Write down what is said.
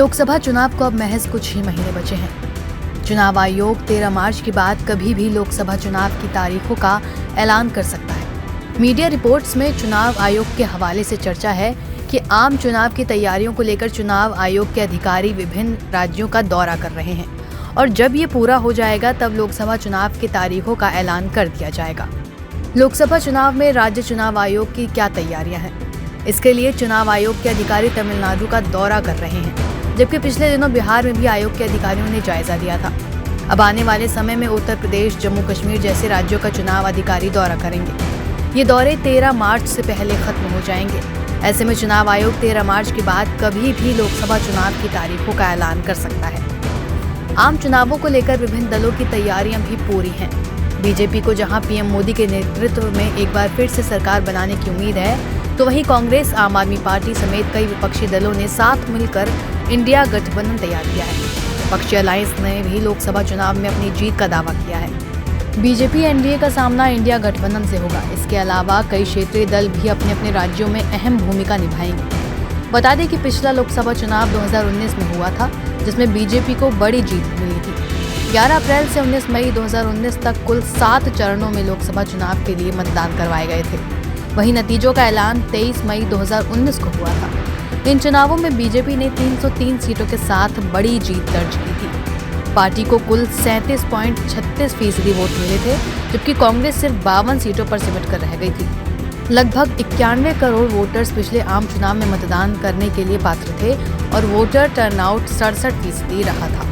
लोकसभा चुनाव को अब महज कुछ ही महीने बचे हैं। चुनाव आयोग 13 मार्च के बाद कभी भी लोकसभा चुनाव की तारीखों का ऐलान कर सकता है। मीडिया रिपोर्ट्स में चुनाव आयोग के हवाले से चर्चा है कि आम चुनाव की तैयारियों को लेकर चुनाव आयोग के अधिकारी विभिन्न राज्यों का दौरा कर रहे हैं और जब ये पूरा हो जाएगा तब लोकसभा चुनाव की तारीखों का ऐलान कर दिया जाएगा। लोकसभा चुनाव में राज्य चुनाव आयोग की क्या तैयारियां हैं? इसके लिए चुनाव आयोग के अधिकारी तमिलनाडु का दौरा कर रहे हैं, जबकि पिछले दिनों बिहार में भी आयोग के अधिकारियों ने जायजा लिया था। अब आने वाले समय में उत्तर प्रदेश, जम्मू कश्मीर जैसे राज्यों का चुनाव अधिकारी दौरा करेंगे। ये दौरे 13 मार्च से पहले खत्म हो जाएंगे। ऐसे में चुनाव आयोग 13 मार्च के बाद कभी भी लोकसभा चुनाव की तारीखों का ऐलान कर सकता है। आम चुनावों को लेकर विभिन्न दलों की तैयारियां भी पूरी हैं। बीजेपी को जहां पीएम मोदी के नेतृत्व में एक बार फिर से सरकार बनाने की उम्मीद है, तो वहीं कांग्रेस, आम आदमी पार्टी समेत कई विपक्षी दलों ने साथ मिलकर इंडिया गठबंधन तैयार किया है। विपक्षी अलायंस ने भी लोकसभा चुनाव में अपनी जीत का दावा किया है। बीजेपी एनडीए का सामना इंडिया गठबंधन से होगा। इसके अलावा कई क्षेत्रीय दल भी अपने अपने राज्यों में अहम भूमिका निभाएंगे। बता दें कि पिछला लोकसभा चुनाव 2019 में हुआ था, जिसमें बीजेपी को बड़ी जीत मिली थी। 11 अप्रैल से 19 मई 2019 तक कुल 7 चरणों में लोकसभा चुनाव के लिए मतदान करवाए गए थे। वहीं नतीजों का ऐलान 23 मई 2019 को हुआ था। इन चुनावों में बीजेपी ने 303 सीटों के साथ बड़ी जीत दर्ज की थी। पार्टी को कुल 37.36% वोट मिले थे, जबकि कांग्रेस सिर्फ 52 सीटों पर सिमट कर रह गई थी। लगभग 91 करोड़ वोटर्स पिछले आम चुनाव में मतदान करने के लिए पात्र थे और वोटर टर्नआउट 67% रहा था।